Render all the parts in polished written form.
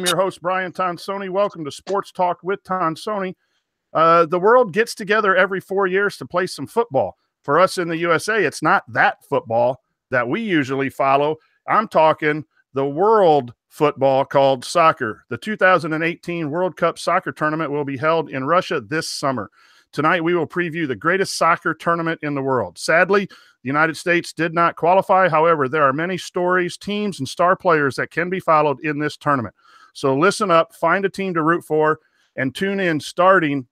am your host, Brian Tonsoni. Welcome to Sports Talk with Tonsoni. The world gets together every 4 years to play some football. For us in the USA, it's not that football that we usually follow. I'm talking the world football called soccer. The 2018 World Cup soccer tournament will be held in Russia this summer. Tonight, we will preview the greatest soccer tournament in the world. Sadly, the United States did not qualify. However, there are many stories, teams, and star players that can be followed in this tournament. So listen up, find a team to root for, and tune in starting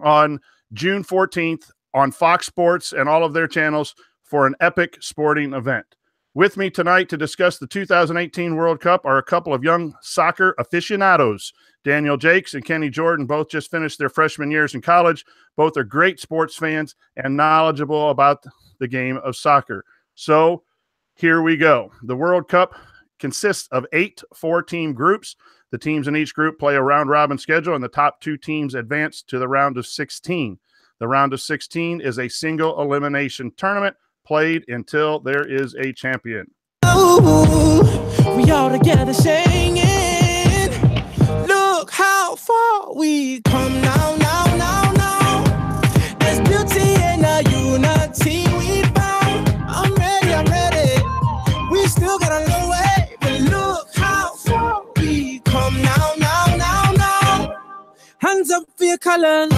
on June 14th on Fox Sports and all of their channels for an epic sporting event. With me tonight to discuss the 2018 World Cup are a couple of young soccer aficionados. Daniel Jakes and Kenny Jordan both just finished their freshman years in college. Both are great sports fans and knowledgeable about the game of soccer. So here we go. The World Cup consists of 8 four-team groups. The teams in each group play a round-robin schedule, and the top 2 teams advance to the round of 16. The round of 16 is a single elimination tournament played until there is a champion. Ooh, we all together singing. Look how far we come now, now, now, now. There's beauty in the unity we found. I'm ready. We still got a long way, but look how far we come now, now, now, now. Hands up for your colors.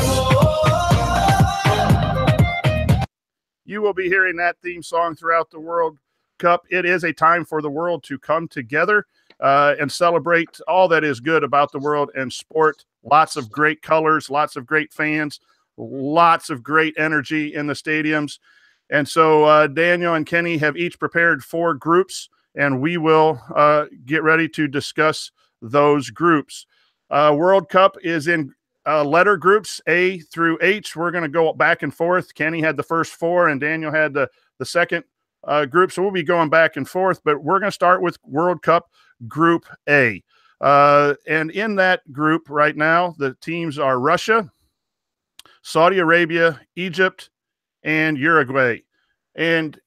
You will be hearing that theme song throughout the World Cup. It is a time for the world to come together and celebrate all that is good about the world and sport. Lots of great colors, lots of great fans, lots of great energy in the stadiums. And so Daniel and Kenny have each prepared 4 groups, and we will get ready to discuss those groups. World Cup is in letter groups A through H. We're going to go back and forth. Kenny had the first 4 and Daniel had the second group. So we'll be going back and forth, but we're going to start with World Cup Group A. And in that group right now, the teams are Russia, Saudi Arabia, Egypt, and Uruguay. And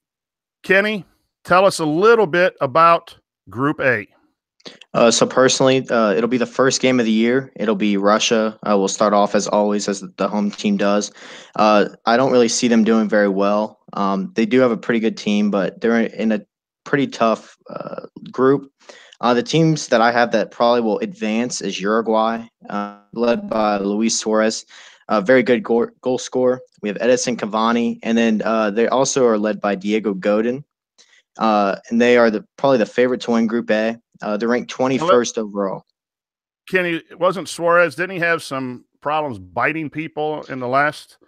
Kenny, tell us a little bit about Group A. So personally, it'll be the first game of the year. It'll be Russia. We'll start off as always, as the home team does. I don't really see them doing very well. They do have a pretty good team, but they're in a pretty tough group. The teams that I have that probably will advance is Uruguay, led by Luis Suarez, a very good goal scorer. We have Edison Cavani, and then they also are led by Diego Godin. And they are probably the favorite to win Group A. They're ranked 21st overall. Kenny, wasn't Suarez, didn't he have some problems biting people in the last,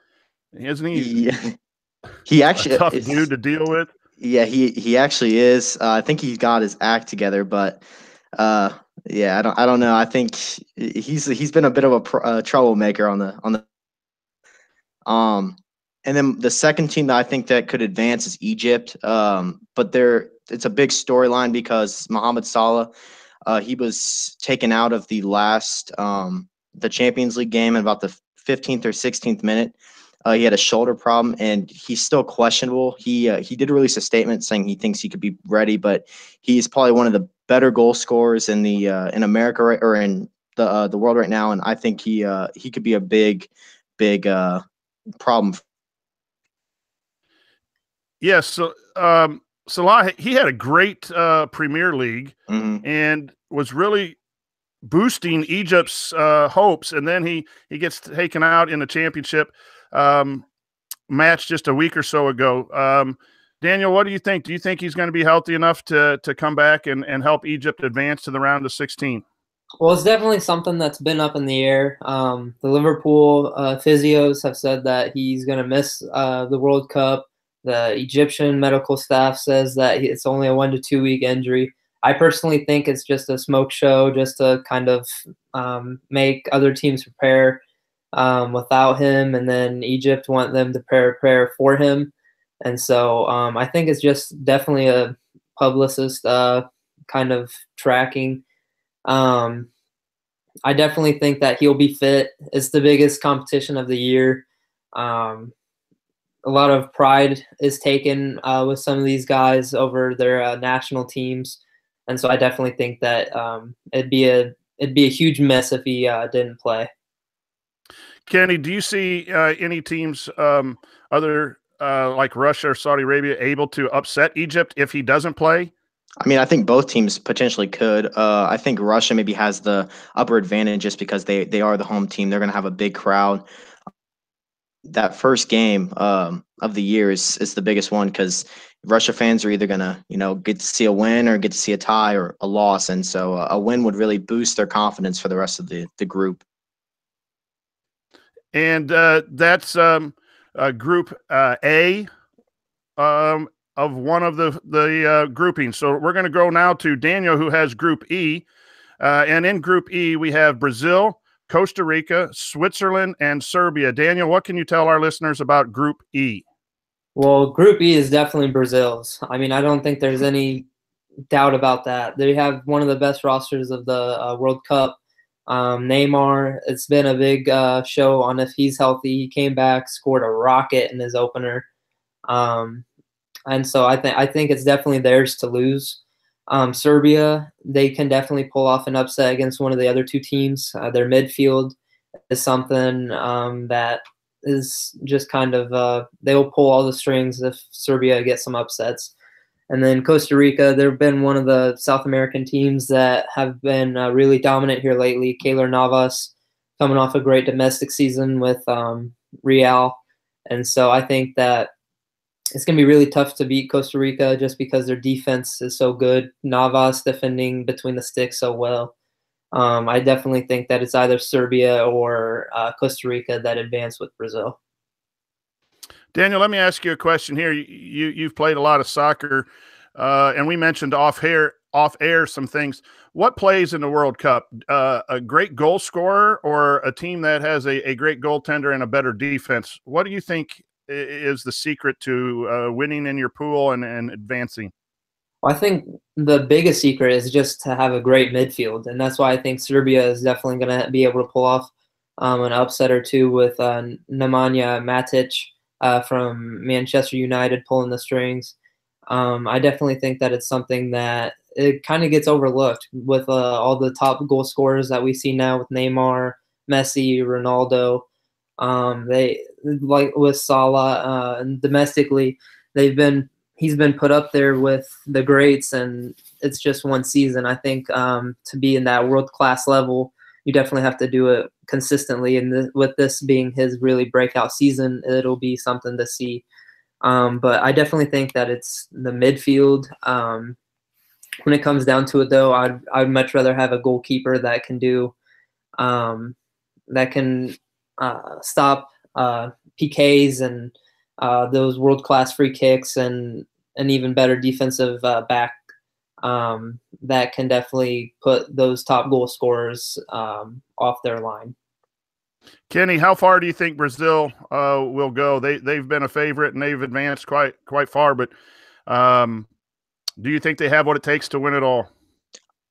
isn't he? Yeah. He actually a tough dude to deal with. Yeah, he actually is. I think he's got his act together, but yeah, I don't know. I think he's been a bit of a troublemaker on the. And then the second team that I think that could advance is Egypt. But it's a big storyline because Mohamed Salah, he was taken out of the last the Champions League game in about the 15th or 16th minute. He had a shoulder problem, and he's still questionable. He did release a statement saying he thinks he could be ready, but he's probably one of the better goal scorers in America or in the world right now, and I think he could be a big problem. Yes, so Salah, he had a great Premier League and was really boosting Egypt's hopes, and then he gets taken out in the championship match just a week or so ago. Daniel, what do you think? Do you think he's going to be healthy enough to come back and help Egypt advance to the round of 16? Well, it's definitely something that's been up in the air. The Liverpool physios have said that he's going to miss the World Cup. The Egyptian medical staff says that it's only a 1 to 2 week injury. I personally think it's just a smoke show, just to kind of make other teams prepare without him, and then Egypt want them to prepare for him. And so I think it's just definitely a publicist kind of tracking. I definitely think that he'll be fit. It's the biggest competition of the year. A lot of pride is taken with some of these guys over their national teams. And so I definitely think that it'd be a it'd be a huge mess if he didn't play. Kenny, do you see any teams other like Russia or Saudi Arabia able to upset Egypt if he doesn't play? I mean, I think both teams potentially could. I think Russia maybe has the upper advantage just because they are the home team. They're going to have a big crowd. That first game of the year is the biggest one because Russia fans are either going to get to see a win or get to see a tie or a loss, and so a win would really boost their confidence for the rest of the group. And that's Group A of one of the groupings. So we're going to go now to Daniel, who has Group E. And in Group E, we have Brazil, Costa Rica, Switzerland, and Serbia. Daniel, what can you tell our listeners about Group E? Well, Group E is definitely Brazil's. I mean, I don't think there's any doubt about that. They have one of the best rosters of the World Cup. Neymar, it's been a big show on if he's healthy. He came back, scored a rocket in his opener. And so I think it's definitely theirs to lose. Serbia, they can definitely pull off an upset against one of the other two teams. Their midfield is something that is just kind of they'll pull all the strings if Serbia gets some upsets. And then Costa Rica, they've been one of the South American teams that have been really dominant here lately. Keylor Navas coming off a great domestic season with Real. And so I think that it's going to be really tough to beat Costa Rica just because their defense is so good. Navas defending between the sticks so well. I definitely think that it's either Serbia or Costa Rica that advance with Brazil. Daniel, let me ask you a question here. You've played a lot of soccer, and we mentioned off air some things. What plays in the World Cup? A great goal scorer or a team that has a great goaltender and a better defense? What do you think is the secret to winning in your pool and advancing? Well, I think the biggest secret is just to have a great midfield, and that's why I think Serbia is definitely going to be able to pull off an upset or two with Nemanja Matic from Manchester United pulling the strings. I definitely think that it's something that it kind of gets overlooked with all the top goal scorers that we see now with Neymar, Messi, Ronaldo. They like with Salah and domestically, he's been put up there with the greats, and it's just one season. I think to be in that world-class level, you definitely have to do it consistently. And with this being his really breakout season, it'll be something to see. But I definitely think that it's the midfield. When it comes down to it, though, I'd much rather have a goalkeeper that can do stop PKs and those world-class free kicks and an even better defensive back that can definitely put those top goal scorers off their line. Kenny, how far do you think Brazil will go? They've been a favorite and they've advanced quite far, but do you think they have what it takes to win it all?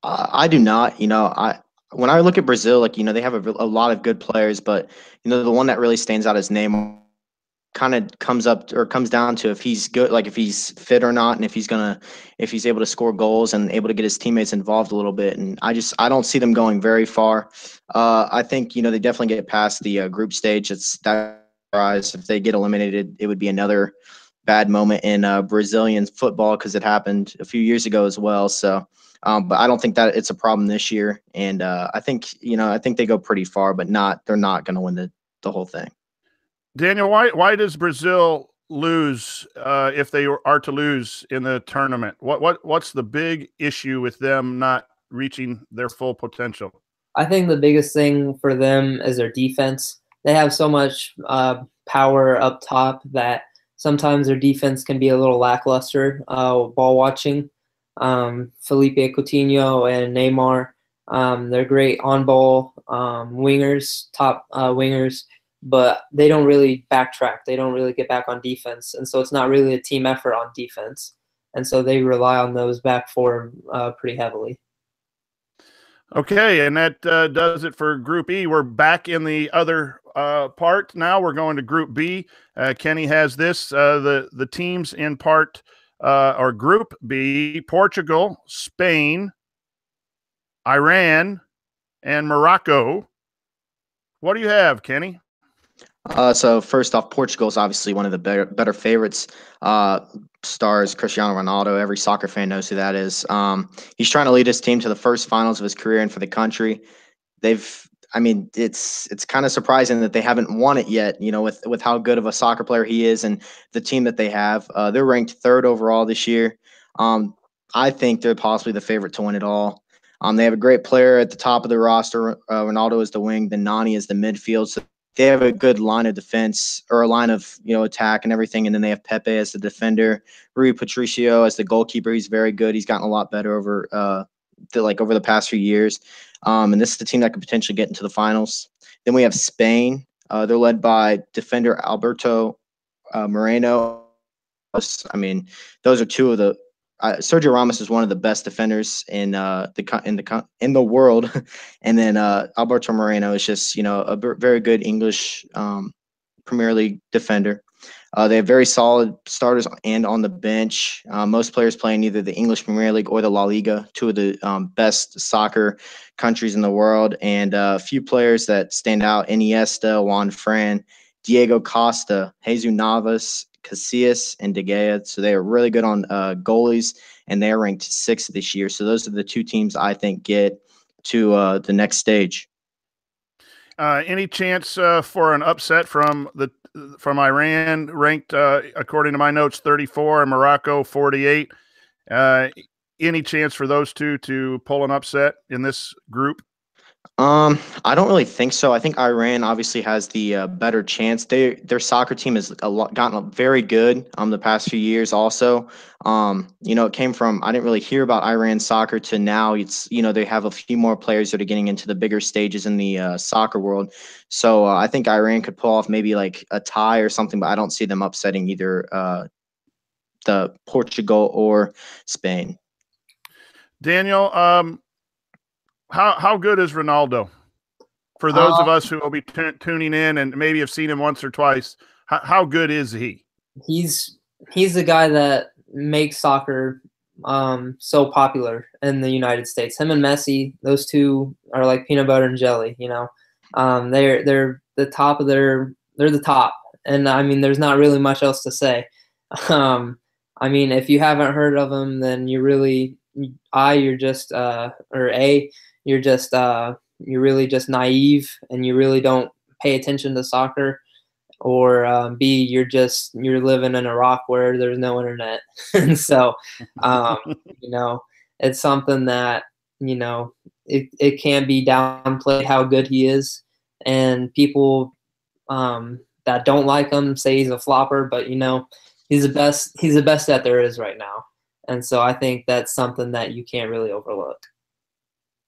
I do not. When I look at Brazil, they have a lot of good players, but the one that really stands out is Neymar. Kind of comes down to if he's good, like if he's fit or not, and if he's able to score goals and able to get his teammates involved a little bit. And I don't see them going very far. I think they definitely get past the group stage. It's that if they get eliminated, it would be another bad moment in Brazilian football because it happened a few years ago as well. So, but I don't think that it's a problem this year. And I think they go pretty far, but they're not going to win the whole thing. Daniel, why does Brazil lose if they are to lose in the tournament? What's the big issue with them not reaching their full potential? I think the biggest thing for them is their defense. They have so much power up top that sometimes their defense can be a little lackluster. Ball watching, Felipe Coutinho and Neymar, they're great on ball wingers, top wingers. But they don't really backtrack. They don't really get back on defense. And so it's not really a team effort on defense. And so they rely on those back four pretty heavily. Okay, and that does it for Group E. We're back in the other part now. We're going to Group B. Kenny has this. The teams in part or Group B: Portugal, Spain, Iran, and Morocco. What do you have, Kenny? So first off, Portugal is obviously one of the better favorites. Stars Cristiano Ronaldo. Every soccer fan knows who that is. He's trying to lead his team to the first finals of his career and for the country. I mean, it's kind of surprising that they haven't won it yet. You know, with how good of a soccer player he is and the team that they have. They're ranked third overall this year. I think they're possibly the favorite to win it all. They have a great player at the top of the roster. Ronaldo is the wing, then Nani is the midfield. So they have a good line of defense or a line of attack and everything. And then they have Pepe as the defender, Rui Patricio as the goalkeeper. He's very good. He's gotten a lot better over over the past few years. And this is the team that could potentially get into the finals. Then we have Spain. They're led by defender Alberto Moreno. I mean, those are two of the. Sergio Ramos is one of the best defenders in the world, and then Alberto Moreno is just a very good English Premier League defender. They have very solid starters and on the bench. Most players playing either the English Premier League or the La Liga, two of the best soccer countries in the world, and a few players that stand out: Iniesta, Juan Fran, Diego Costa, Jesus Navas, Casillas, and De Gea. So they are really good on goalies, and they are ranked sixth this year. So those are the two teams I think get to the next stage. Any chance for an upset from Iran, ranked according to my notes 34, and Morocco 48? Any chance for those two to pull an upset in this group? I don't really think so. I think Iran obviously has the better chance. Their soccer team has gotten very good the past few years. Also, it came from I didn't really hear about Iran soccer to now. It's they have a few more players that are getting into the bigger stages in the soccer world. So I think Iran could pull off maybe like a tie or something, but I don't see them upsetting either the Portugal or Spain. Daniel, How good is Ronaldo? For those of us who will be tuning in and maybe have seen him once or twice, how good is he? He's the guy that makes soccer so popular in the United States. Him and Messi, those two are like peanut butter and jelly. They're the top of they're the top, and I mean, there's not really much else to say. I mean, if you haven't heard of him, then you're really just naive, and you really don't pay attention to soccer, or B, you're living in Iraq where there's no internet. And so it's something that it can be downplayed how good he is, and people that don't like him say he's a flopper, but he's the best that there is right now. And so I think that's something that you can't really overlook.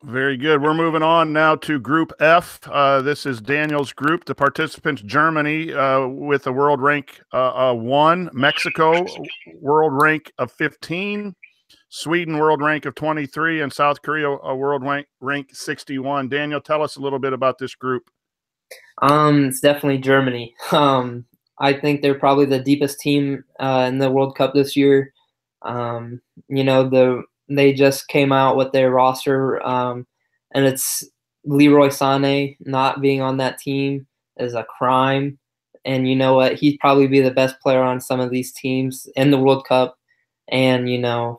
Very good. We're moving on now to Group F. This is Daniel's group. The participants: Germany with a world rank 1, Mexico world rank of 15, Sweden world rank of 23, and South Korea a world rank 61. Daniel, tell us a little bit about this group. It's definitely Germany. I think they're probably the deepest team in the World Cup this year. They just came out with their roster, and it's Leroy Sané not being on that team is a crime. And you know what? He'd probably be the best player on some of these teams in the World Cup. And,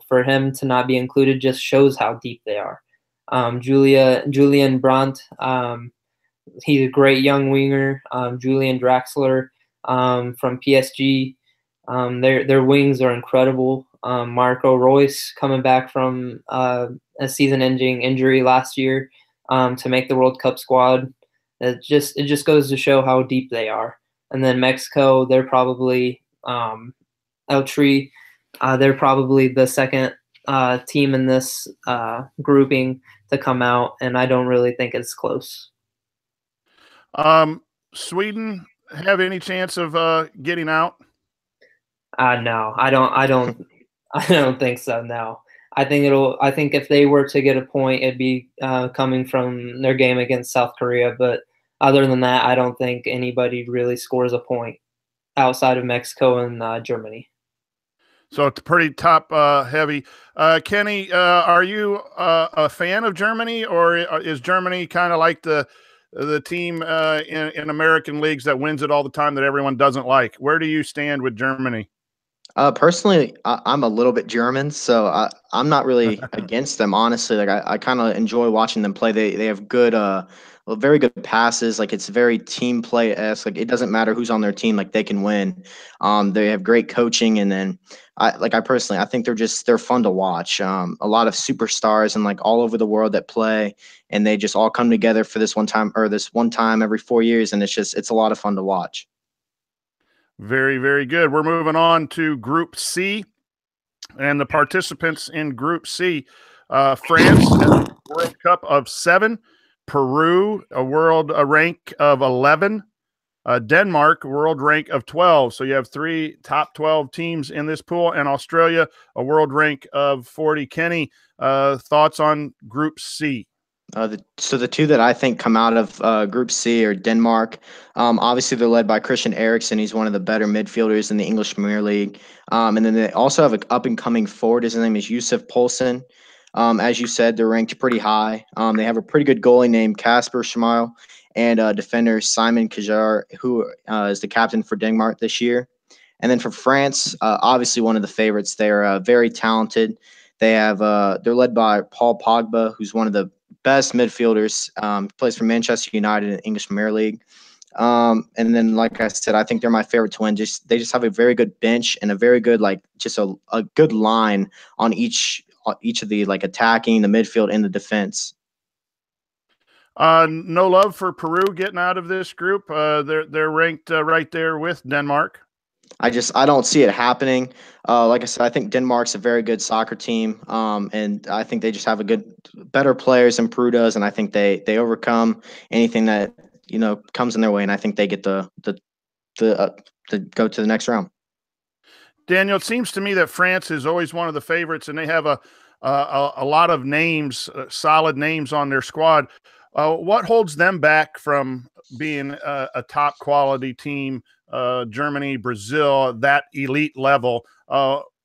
for him to not be included just shows how deep they are. Julian Brandt, he's a great young winger. Julian Draxler from PSG. Their wings are incredible. Marco Reus coming back from a season-ending injury last year to make the World Cup squad. It just goes to show how deep they are. And then Mexico, they're probably El Tri. They're probably the second team in this grouping to come out, and I don't really think it's close. Sweden have any chance of getting out? No, I don't. I don't think so. No, I think if they were to get a point, it'd be coming from their game against South Korea. But other than that, I don't think anybody really scores a point outside of Mexico and Germany. So it's pretty top heavy. Kenny, are you a fan of Germany, or is Germany kind of like the team in American leagues that wins it all the time that everyone doesn't like? Where do you stand with Germany? Personally, I'm a little bit German, so I'm not really against them, honestly. Like I kind of enjoy watching them play. They have good, well, very good passes. Like it's very team play esque. Like it doesn't matter who's on their team, like they can win. They have great coaching, and then I personally, I think they're fun to watch. A lot of superstars and like all over the world that play, and they just all come together for this one time every 4 years, and it's a lot of fun to watch. Very, very good. We're moving on to Group C, and the participants in Group C. France, a World Cup of 7. Peru, a world rank of 11. Denmark, world rank of 12. So you have 3 top 12 teams in this pool, and Australia, a world rank of 40. Kenny, thoughts on Group C? So the two that I think come out of Group C are Denmark. Obviously, they're led by Christian Eriksen. He's one of the better midfielders in the English Premier League. And then they also have an up and coming forward. His name is Yusuf Poulsen. As you said, they're ranked pretty high. They have a pretty good goalie named Kasper Schmeichel and defender Simon Kjaer, who is the captain for Denmark this year. And then for France, obviously one of the favorites. They're very talented. They're led by Paul Pogba, who's one of the best midfielders. Plays for Manchester United in the English Premier League. And then, like I said, I think they're my favorite to win. They just have a very good bench and a very good a good line on each of the attacking, the midfield, and the defense. No love for Peru getting out of this group. They're ranked right there with Denmark. I don't see it happening. Like I said, I think Denmark's a very good soccer team, and I think they just have better players than Peru does, and I think they overcome anything that comes in their way, and I think they get to go to the next round. Daniel, it seems to me that France is always one of the favorites, and they have a lot of names, solid names on their squad. What holds them back from being a top quality team? Germany, Brazil, that elite level.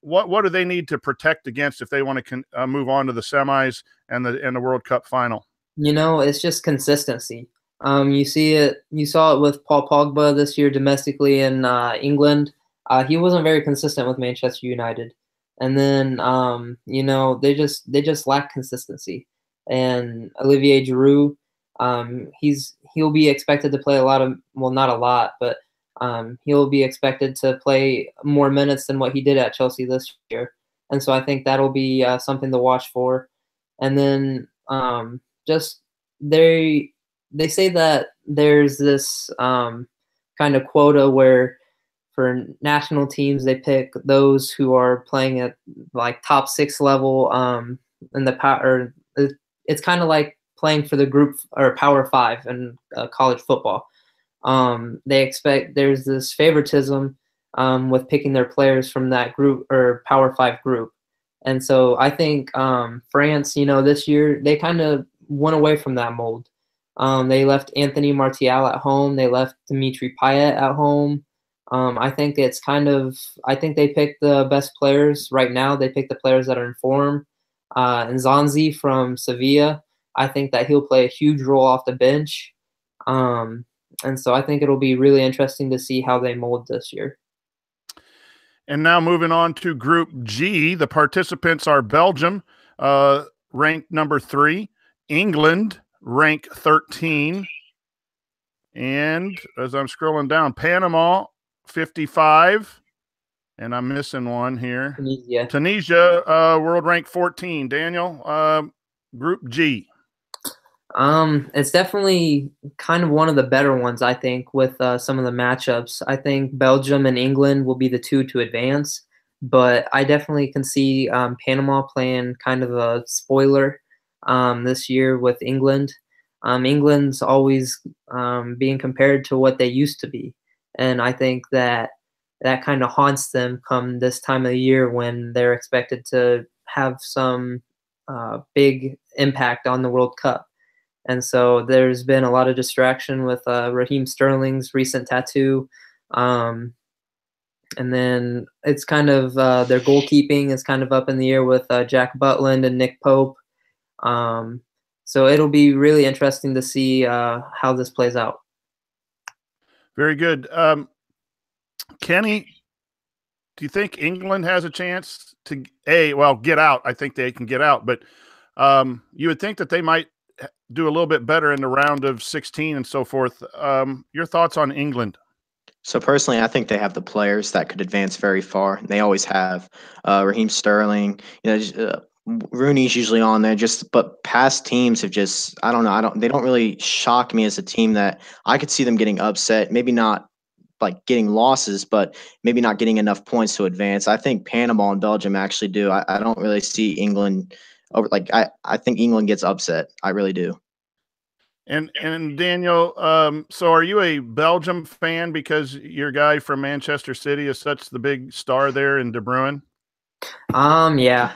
What do they need to protect against if they want to move on to the semis and the World Cup final? It's just consistency. You saw it with Paul Pogba this year domestically in England. He wasn't very consistent with Manchester United, and then they just lack consistency. And Olivier Giroud, he'll be expected to play a lot of, well, not a lot, but he'll be expected to play more minutes than what he did at Chelsea this year. And so I think that'll be something to watch for. And then just they say that there's this kind of quota where for national teams, they pick those who are playing at like top 6 level in the power. It's kind of like playing for the group or Power 5 in college football. They expect there's this favoritism with picking their players from that group or Power 5 group. And so I think France, this year they kind of went away from that mold. They left Anthony Martial at home. They left Dimitri Payet at home. I think they picked the best players right now. They picked the players that are in form. And Zanzi from Sevilla, I think that he'll play a huge role off the bench. And so I think it'll be really interesting to see how they mold this year. And now moving on to Group G, the participants are Belgium, ranked number 3, England, rank 13, and as I'm scrolling down, Panama, 55, and I'm missing one here. Tunisia, world rank 14. Daniel, Group G. It's definitely kind of one of the better ones, I think, with some of the matchups. I think Belgium and England will be the two to advance, but I definitely can see Panama playing kind of a spoiler this year with England. England's always being compared to what they used to be, and I think that kind of haunts them come this time of the year when they're expected to have some big impact on the World Cup. And so there's been a lot of distraction with Raheem Sterling's recent tattoo. And then it's kind of their goalkeeping is kind of up in the air with Jack Butland and Nick Pope. So it'll be really interesting to see how this plays out. Very good. Kenny, do you think England has a chance to get out? I think they can get out, but you would think that they might do a little bit better in the round of 16 and so forth. Your thoughts on England? So personally, I think they have the players that could advance very far. They always have. Raheem Sterling, Rooney's usually on there. But past teams have just, I don't know. They don't really shock me as a team that I could see them getting upset. Maybe not like getting losses, but maybe not getting enough points to advance. I think Panama and Belgium actually do. I don't really see England over. Like I think England gets upset. I really do. And Daniel, so are you a Belgium fan because your guy from Manchester City is such the big star there in De Bruyne? Yeah.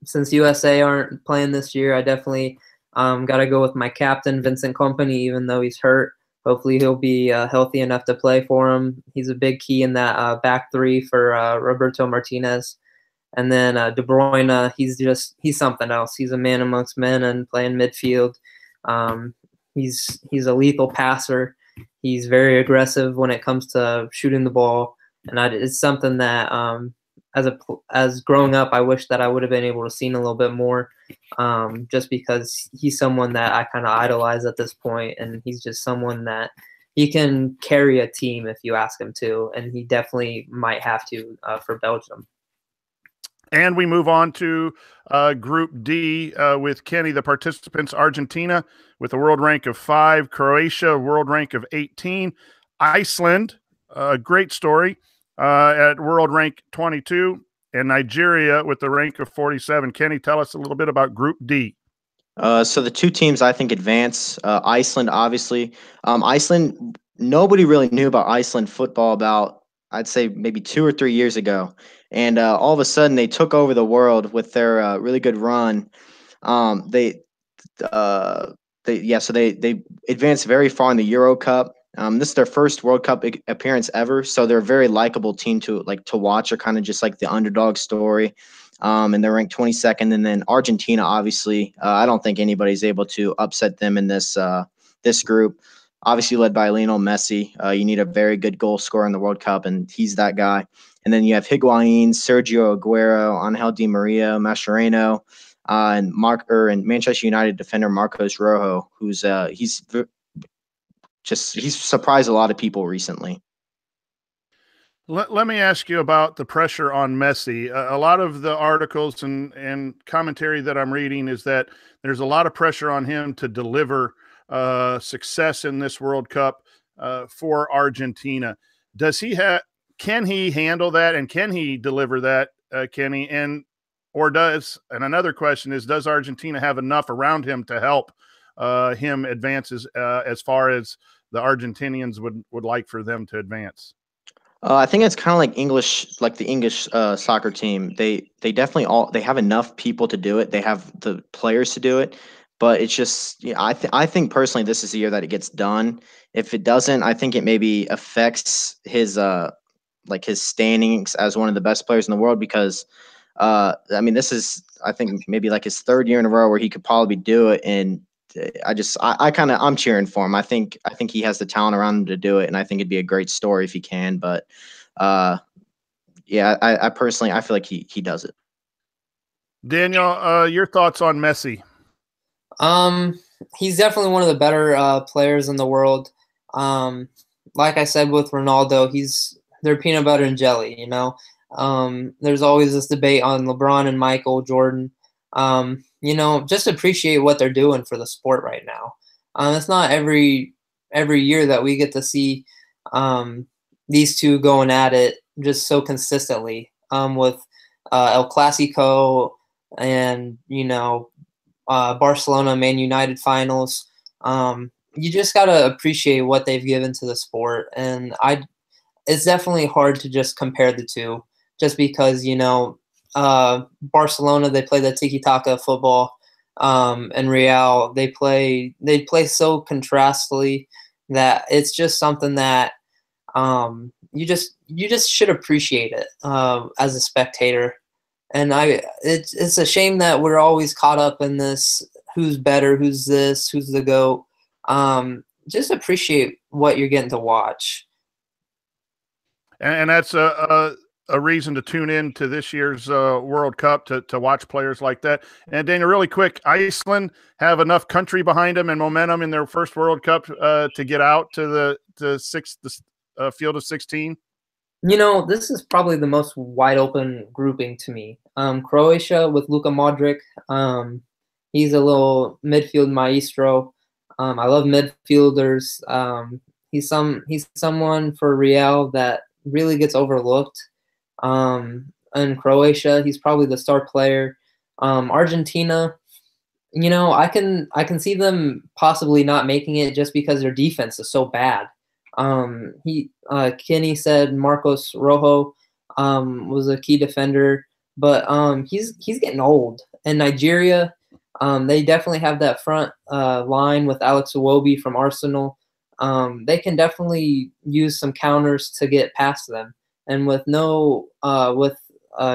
Since USA aren't playing this year, I definitely got to go with my captain, Vincent Kompany, even though he's hurt. Hopefully he'll be healthy enough to play for him. He's a big key in that back three for Roberto Martinez. And then De Bruyne, he's something else. He's a man amongst men and playing midfield. He's a lethal passer. He's very aggressive when it comes to shooting the ball, and it's something that as growing up, I wish that I would have been able to see a little bit more, just because he's someone that I kind of idolize at this point, and he's just someone that he can carry a team if you ask him to, and he definitely might have to for Belgium. And we move on to Group D with Kenny. The participants: Argentina with a world rank of 5, Croatia, world rank of 18, Iceland, a great story, at world rank 22, and Nigeria with the rank of 47. Kenny, tell us a little bit about Group D. So the two teams I think advance, Iceland, obviously. Iceland, nobody really knew about Iceland football about, I'd say, maybe 2 or 3 years ago. And all of a sudden, they took over the world with their really good run. They advanced very far in the Euro Cup. This is their first World Cup appearance ever, so they're a very likable team to watch. They're kind of just like the underdog story. And they're ranked 22nd. And then Argentina, obviously, I don't think anybody's able to upset them in this group. Obviously led by Lionel Messi. You need a very good goal scorer in the World Cup, and he's that guy. And then you have Higuain, Sergio Aguero, Angel Di Maria, Mascherano, and Manchester United defender Marcos Rojo, who's he's surprised a lot of people recently. Let me ask you about the pressure on Messi. A lot of the articles and commentary that I'm reading is that there's a lot of pressure on him to deliver success in this World Cup for Argentina. Can he handle that, and can he deliver that, Kenny? And another question is, does Argentina have enough around him to help him advance as far as the Argentinians would like for them to advance? I think it's kind of like the English soccer team. They definitely they have enough people to do it. They have the players to do it, but it's just, I think personally this is the year that it gets done. If it doesn't, I think it maybe affects his his standings as one of the best players in the world, because this is, I think, maybe like his 3rd year in a row where he could probably do it. And I'm cheering for him. I think he has the talent around him to do it, and I think it'd be a great story if he can. But I personally, I feel like he does it. Daniel, your thoughts on Messi? He's definitely one of the better players in the world. Like I said with Ronaldo, they're peanut butter and jelly, There's always this debate on LeBron and Michael Jordan. Just appreciate what they're doing for the sport right now. It's not every year that we get to see these two going at it just so consistently, with El Clasico and Barcelona Man United finals. You just gotta appreciate what they've given to the sport, and it's definitely hard to just compare the two, just because Barcelona, they play the tiki-taka football, and Real, they play so contrastly that it's just something that you you just should appreciate it as a spectator. And it's a shame that we're always caught up in this: who's better, who's this, who's the GOAT. Just appreciate what you're getting to watch. And that's a reason to tune in to this year's World Cup to watch players like that. And Daniel, really quick, Iceland have enough country behind them and momentum in their first World Cup to get out to the field of 16. You know, this is probably the most wide open grouping to me. Croatia with Luka Modric. He's a little midfield maestro. I love midfielders. He's someone for Real that really gets overlooked. In Croatia, he's probably the star player. Argentina, you know, I can see them possibly not making it just because their defense is so bad. Kenny said Marcos Rojo was a key defender, but he's getting old. And Nigeria, they definitely have that front line with Alex Iwobi from Arsenal. They can definitely use some counters to get past them. And with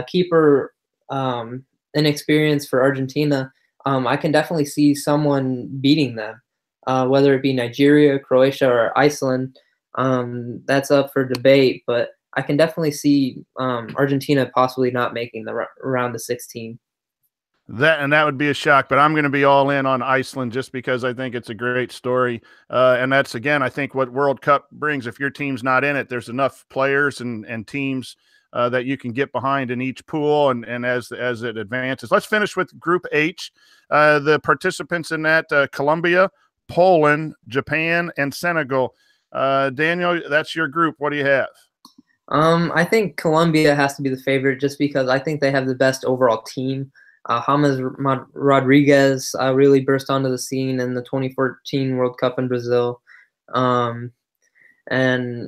keeper inexperience for Argentina, I can definitely see someone beating them, whether it be Nigeria, Croatia, or Iceland. That's up for debate, but I can definitely see Argentina possibly not making the round of 16. That would be a shock, but I'm going to be all in on Iceland just because I think it's a great story. And that's, again, I think what World Cup brings. If your team's not in it, there's enough players and teams that you can get behind in each pool and as it advances. Let's finish with Group H. The participants in that, Colombia, Poland, Japan, and Senegal. Daniel, that's your group. What do you have? I think Colombia has to be the favorite just because I think they have the best overall team. James Rodriguez really burst onto the scene in the 2014 World Cup in Brazil. And,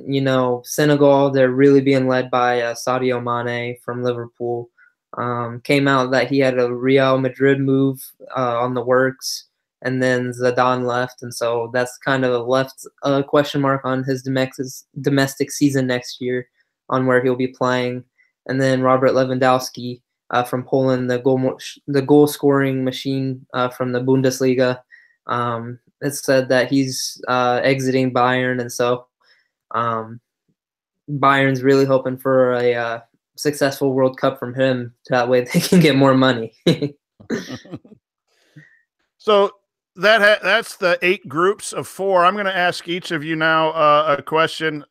you know, Senegal, they're really being led by Sadio Mane from Liverpool. Came out that he had a Real Madrid move on the works, and then Zidane left. And so that's kind of left a question mark on his domestic season next year on where he'll be playing. And then Robert Lewandowski, from Poland, the goal scoring machine from the Bundesliga. It's said that he's exiting Bayern, and so Bayern's really hoping for a successful World Cup from him. That way they can get more money. So that's the 8 groups of 4. I'm going to ask each of you now a question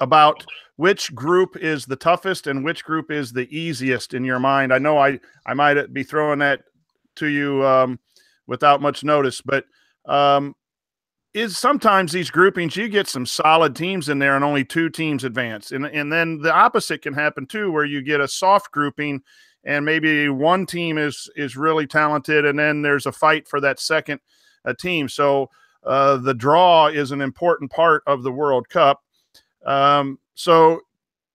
about which group is the toughest and which group is the easiest in your mind. I know I might be throwing that to you without much notice, but is sometimes these groupings, you get some solid teams in there and only 2 teams advance. And then the opposite can happen too, where you get a soft grouping and maybe one team is really talented and then there's a fight for that second team. So the draw is an important part of the World Cup. So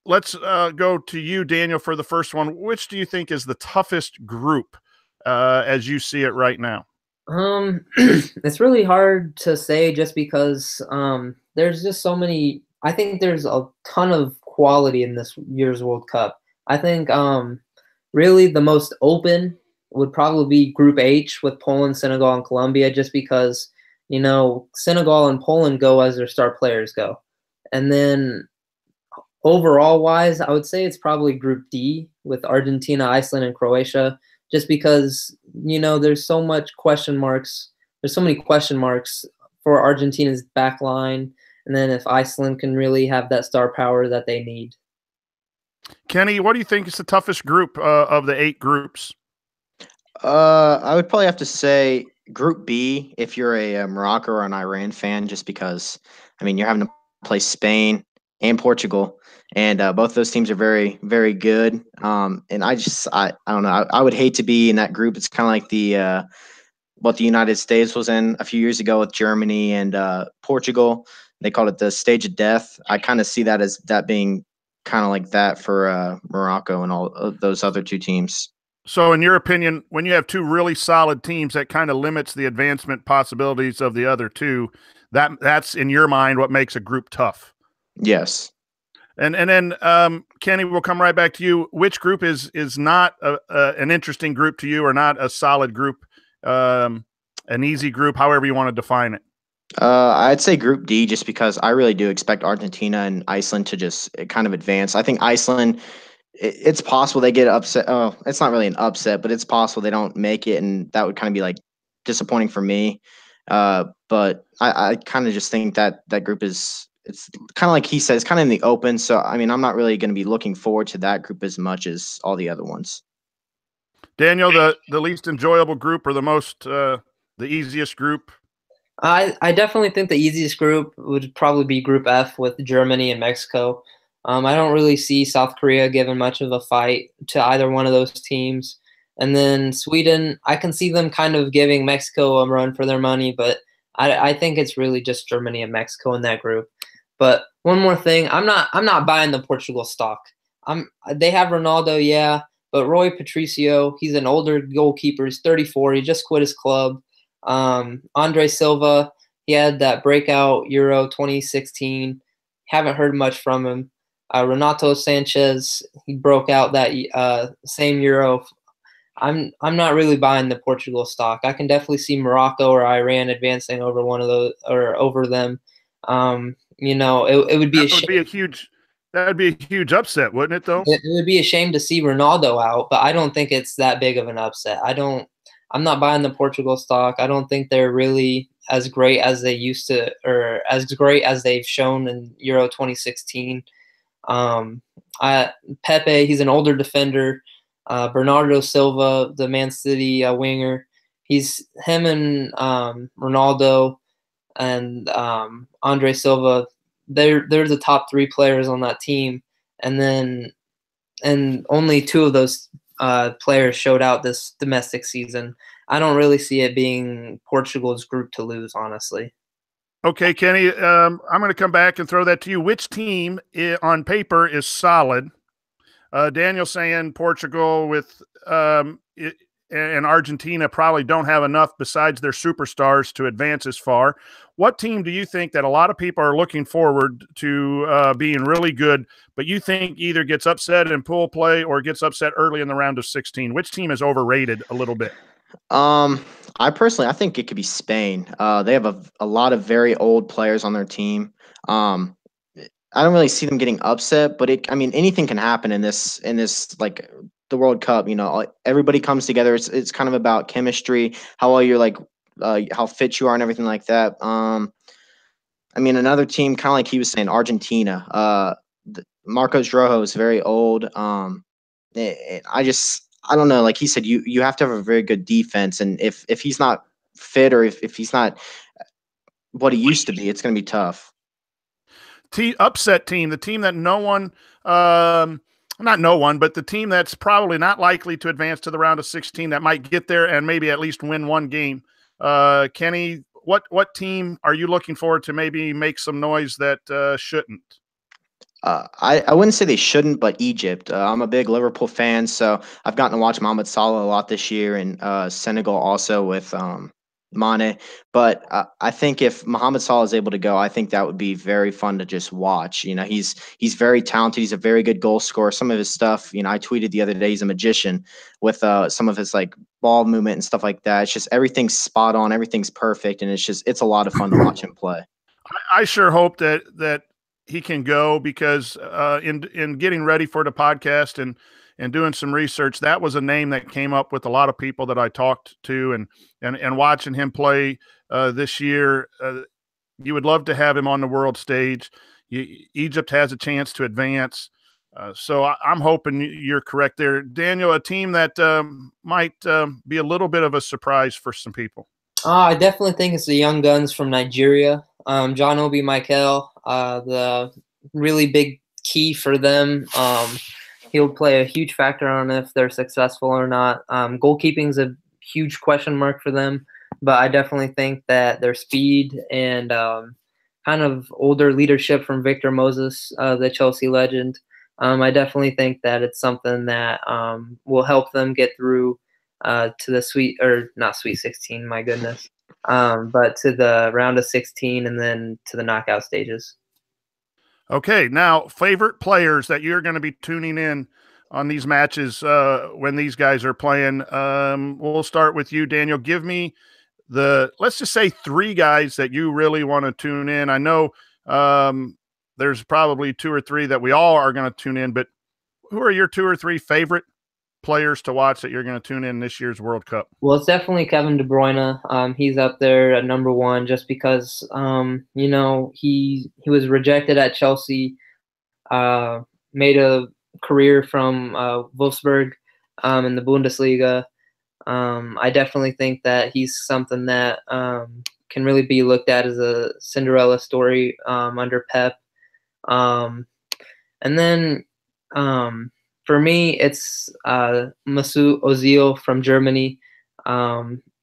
let's go to you, Daniel, for the first one. Which do you think is the toughest group as you see it right now? It's really hard to say just because there's just so many. I think there's a ton of quality in this year's World Cup. I think really the most open would probably be Group H with Poland, Senegal, and Colombia, just because, you know, Senegal and Poland go as their star players go. And then overall wise, I would say it's probably Group D with Argentina, Iceland, and Croatia, just because, you know, there's so much question marks. There's so many question marks for Argentina's back line. And then if Iceland can really have that star power that they need. Kenny, what do you think is the toughest group of the 8 groups? I would probably have to say Group B if you're a Morocco or an Iran fan, just because, I mean, you're having to play Spain and Portugal, and both those teams are very, very good. And I don't know. I would hate to be in that group. It's kind of like the what the United States was in a few years ago with Germany and Portugal. They called it the stage of death. I kind of see that as that being kind of like that for Morocco and all of those other 2 teams. So in your opinion, when you have 2 really solid teams, that kind of limits the advancement possibilities of the other 2. That's in your mind what makes a group tough. Yes. And then Kenny, we'll come right back to you. Which group is not an interesting group to you, or not a solid group, an easy group, however you want to define it? I'd say Group D, just because I really do expect Argentina and Iceland to just kind of advance. I think Iceland, it's possible they get upset. Oh, it's not really an upset, but it's possible they don't make it, and that would kind of be like disappointing for me. But I kind of just think that that group it's kind of like he says, kind of in the open. So I mean, I'm not really going to be looking forward to that group as much as all the other ones. Daniel, the least enjoyable group, or the easiest group? I definitely think the easiest group would probably be Group F with Germany and Mexico. I don't really see South Korea giving much of a fight to either one of those teams. And then Sweden, I can see them kind of giving Mexico a run for their money, but I think it's really just Germany and Mexico in that group. But one more thing, I'm not buying the Portugal stock. They have Ronaldo, yeah, but Roy Patricio, he's an older goalkeeper. He's 34. He just quit his club. Andre Silva, he had that breakout Euro 2016. Haven't heard much from him. Renato Sanchez, he broke out that same Euro. I'm not really buying the Portugal stock. I can definitely see Morocco or Iran advancing over one of those or over them. It would be that would be a huge upset, wouldn't it? Though it would be a shame to see Ronaldo out, but I don't think it's that big of an upset. I'm not buying the Portugal stock. I don't think they're really as great as they used to, or as great as they've shown in Euro 2016. Pepe, he's an older defender. Bernardo Silva, the Man City winger, him and Ronaldo and Andre Silva. They're the top three players on that team, and only two of those players showed out this domestic season. I don't really see it being Portugal's group to lose, honestly. Okay, Kenny, I'm going to come back and throw that to you. Which team on paper is solid? Daniel saying Portugal and Argentina probably don't have enough besides their superstars to advance as far. What team do you think that a lot of people are looking forward to being really good, but you think either gets upset in pool play or gets upset early in the round of 16? Which team is overrated a little bit? I think it could be Spain. They have a lot of very old players on their team. I don't really see them getting upset, but anything can happen in this like the World Cup. Everybody comes together. It's kind of about chemistry, how well you're how fit you are, and everything like that. Another team, kind of like he was saying, Argentina. Marcos Rojo is very old. I don't know. Like he said, you have to have a very good defense, and if he's not fit, or if he's not what he used to be, it's going to be tough. Upset team, the team that not no one, but the team that's probably not likely to advance to the round of 16 that might get there and maybe at least win one game. Kenny, what team are you looking forward to maybe make some noise that shouldn't? I wouldn't say they shouldn't, but Egypt. I'm a big Liverpool fan, so I've gotten to watch Mohamed Salah a lot this year, and Senegal also with Mane. But I think if Mohamed Salah is able to go, I think that would be very fun to just watch. He's very talented. He's a very good goal scorer. Some of his stuff, I tweeted the other day, he's a magician with some of his like ball movement and stuff like that. It's just everything's spot on, everything's perfect, and it's a lot of fun to watch him play. I sure hope that he can go, because in getting ready for the podcast and doing some research, that was a name that came up with a lot of people that I talked to, and watching him play this year, you would love to have him on the world stage. Egypt has a chance to advance. So I'm hoping you're correct there. Daniel, a team that might be a little bit of a surprise for some people. I definitely think it's the young guns from Nigeria. John Obi Mikel, the really big key for them. He'll play a huge factor on if they're successful or not. Goalkeeping is a huge question mark for them, but I definitely think that their speed and kind of older leadership from Victor Moses, the Chelsea legend, I definitely think that it's something that will help them get through to the not Sweet 16, my goodness, but to the round of 16 and then to the knockout stages. Okay, now favorite players that you're going to be tuning in on these matches when these guys are playing. We'll start with you, Daniel. Give me let's just say 3 guys that you really want to tune in. I know there's probably 2 or 3 that we all are going to tune in, but who are your 2 or 3 favorite players to watch that you're going to tune in this year's World Cup? Well, it's definitely Kevin De Bruyne. He's up there at number 1 just because, he was rejected at Chelsea, made a career from Wolfsburg in the Bundesliga. I definitely think that he's something that can really be looked at as a Cinderella story under Pep. And then for me, it's Mesut Ozil from Germany.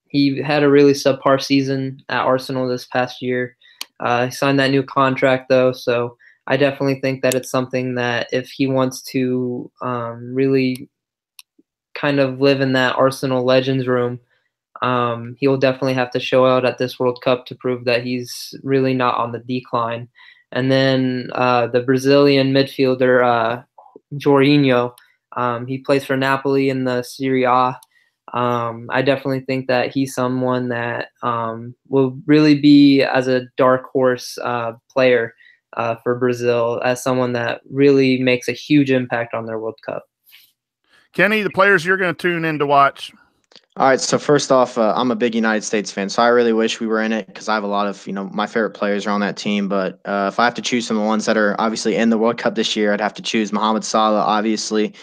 He had a really subpar season at Arsenal this past year. He signed that new contract, though, so I definitely think that it's something that if he wants to really kind of live in that Arsenal legends room, he'll definitely have to show out at this World Cup to prove that he's really not on the decline. And then the Brazilian midfielder, Jorginho, he plays for Napoli in the Serie A. I definitely think that he's someone that will really be as a dark horse player for Brazil, as someone that really makes a huge impact on their World Cup. Kenny, the players you're going to tune in to watch. All right, so first off, I'm a big United States fan, so I really wish we were in it because I have a lot of, my favorite players are on that team. But if I have to choose some of the ones that are obviously in the World Cup this year, I'd have to choose Mohamed Salah, obviously,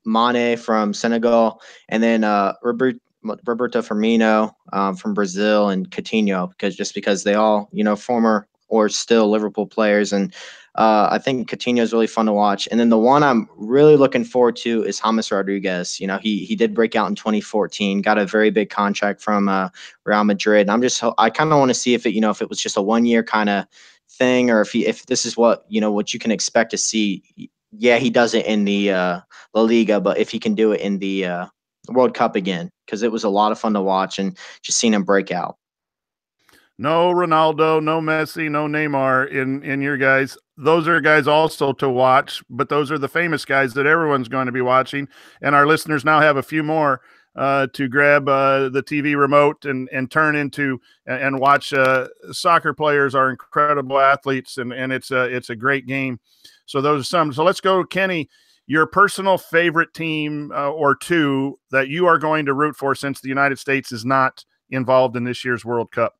Mane from Senegal, and then Roberto Firmino from Brazil, and Coutinho, because they all, former or still Liverpool players, and I think Coutinho is really fun to watch. And then the one I'm really looking forward to is James Rodriguez. He did break out in 2014, got a very big contract from Real Madrid. And I kind of want to see if it was just a 1-year kind of thing, or if this is what you can expect to see. Yeah, he does it in the La Liga, but if he can do it in the World Cup again, because it was a lot of fun to watch and just seeing him break out. No Ronaldo, no Messi, no Neymar in your guys. Those are guys also to watch, but those are the famous guys that everyone's going to be watching. And our listeners now have a few more to grab the TV remote and turn into and watch. Soccer players are incredible athletes, and it's a great game. So those are some. So let's go, Kenny. Your personal favorite team or 2 that you are going to root for since the United States is not involved in this year's World Cup.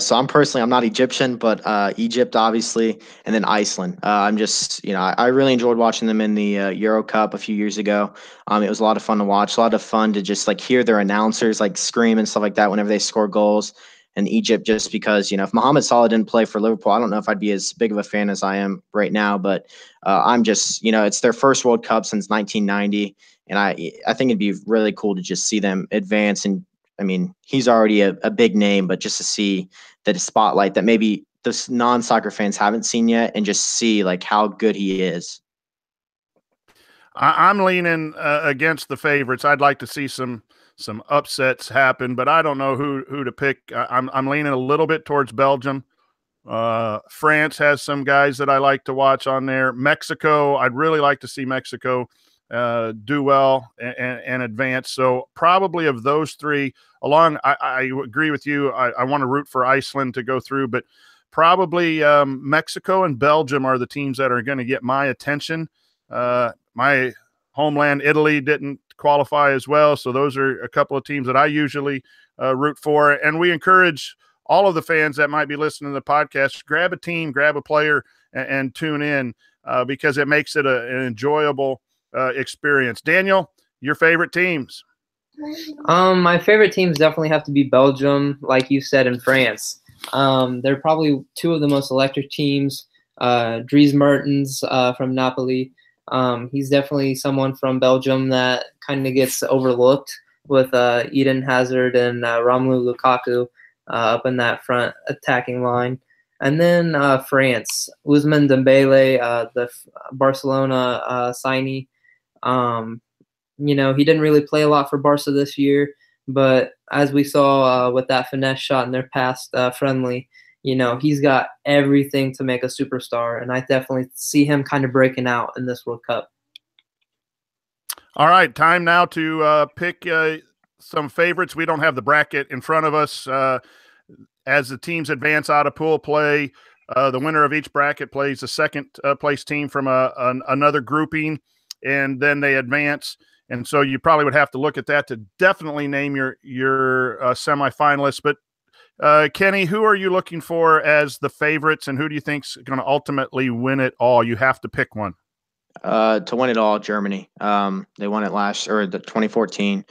So I'm not Egyptian, but Egypt, obviously, and then Iceland. I really enjoyed watching them in the Euro Cup a few years ago. It was a lot of fun to watch, a lot of fun to just hear their announcers scream and stuff like that whenever they score goals. And Egypt, just because, if Mohamed Salah didn't play for Liverpool, I don't know if I'd be as big of a fan as I am right now, but I'm just, it's their first World Cup since 1990. And I think it'd be really cool to just see them advance. And I mean, he's already a big name, but just to see the spotlight that maybe the non-soccer fans haven't seen yet, and just see how good he is. I'm leaning against the favorites. I'd like to see some upsets happen, but I don't know who to pick. I'm leaning a little bit towards Belgium. France has some guys that I like to watch on there. Mexico, I'd really like to see Mexico do well and advance. So probably of those 3, I agree with you. I want to root for Iceland to go through, but probably Mexico and Belgium are the teams that are going to get my attention. My homeland, Italy, didn't qualify as well. So those are a couple of teams that I usually root for. And we encourage all of the fans that might be listening to the podcast, grab a team, grab a player, and tune in because it makes it an enjoyable experience. Daniel, your favorite teams? My favorite teams definitely have to be Belgium, like you said, and France. They're probably 2 of the most electric teams. Dries Mertens from Napoli. He's definitely someone from Belgium that kind of gets overlooked with Eden Hazard and Romelu Lukaku up in that front attacking line. And then France, Ousmane Dembele, the Barcelona signee. He didn't really play a lot for Barca this year, but as we saw with that finesse shot in their past friendly, he's got everything to make a superstar, and I definitely see him kind of breaking out in this World Cup. All right, time now to pick some favorites. We don't have the bracket in front of us. As the teams advance out of pool play, the winner of each bracket plays the second place team from another grouping, and then they advance. And so you probably would have to look at that to definitely name your semifinalists. But Kenny, who are you looking for as the favorites, and who do you think's going to ultimately win it all? You have to pick one. To win it all, Germany. They won it the 2014,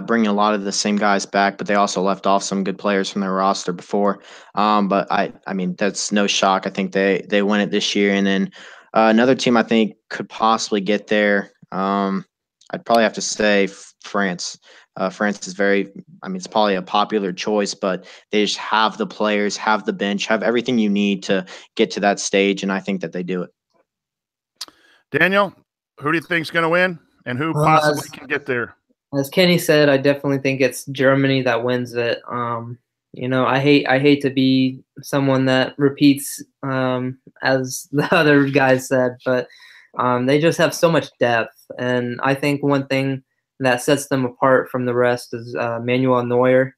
bringing a lot of the same guys back, but they also left off some good players from their roster before. But I mean, that's no shock. I think they win it this year. And then another team I think could possibly get there. I'd probably have to say France. France is it's probably a popular choice, but they just have the players, have the bench, have everything you need to get to that stage, and I think that they do it. Daniel, who do you think is going to win, and who possibly can get there? As Kenny said, I definitely think it's Germany that wins it. I hate to be someone that repeats as the other guys said, but they just have so much depth, and I think one thing that sets them apart from the rest is Manuel Neuer.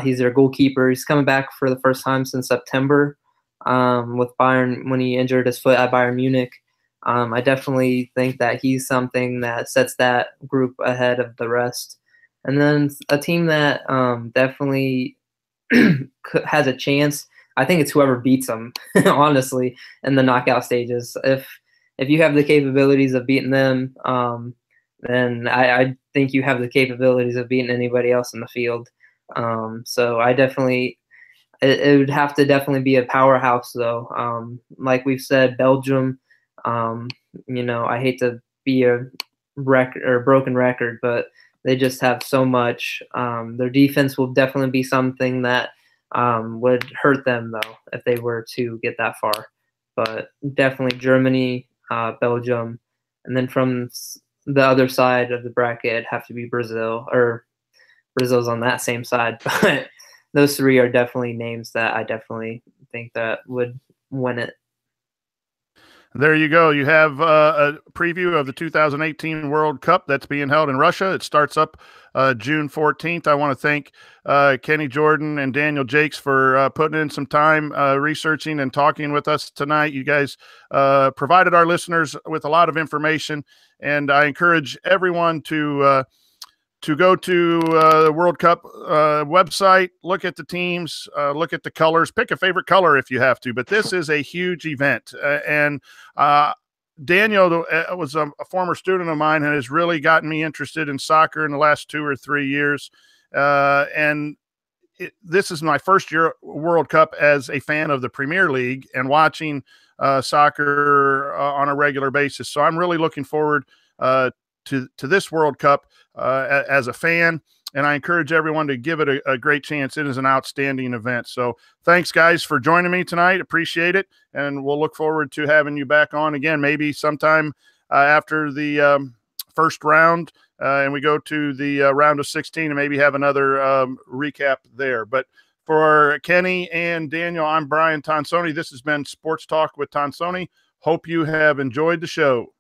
He's their goalkeeper. He's coming back for the first time since September with Bayern when he injured his foot at Bayern Munich. I definitely think that he's something that sets that group ahead of the rest. And then a team that definitely has a chance, I think it's whoever beats them, honestly, in the knockout stages. If you have the capabilities of beating them, then I think you have the capabilities of beating anybody else in the field. So I definitely – it would have to definitely be a powerhouse, though. Like we've said, Belgium – I hate to be a broken record, but they just have so much. Their defense will definitely be something that would hurt them, though, if they were to get that far. But definitely Germany, Belgium, and then from the other side of the bracket, it'd have to be Brazil, or Brazil's on that same side. But those three are definitely names that I definitely think that would win it. There you go. You have a preview of the 2018 World Cup that's being held in Russia. It starts up June 14th. I want to thank Kenny Jordan and Daniel Jakes for putting in some time researching and talking with us tonight. You guys provided our listeners with a lot of information, and I encourage everyone to go to the World Cup website, look at the teams, look at the colors, pick a favorite color if you have to. But this is a huge event. And Daniel was a former student of mine and has really gotten me interested in soccer in the last 2 or 3 years. This is my first year World Cup as a fan of the Premier League and watching soccer on a regular basis. So I'm really looking forward to this World Cup as a fan, and I encourage everyone to give it a great chance. It is an outstanding event. So thanks, guys, for joining me tonight. Appreciate it, and we'll look forward to having you back on again, maybe sometime after the first round, and we go to the round of 16 and maybe have another recap there. But for Kenny and Daniel, I'm Brian Tonsoni. This has been Sports Talk with Tonsoni. Hope you have enjoyed the show.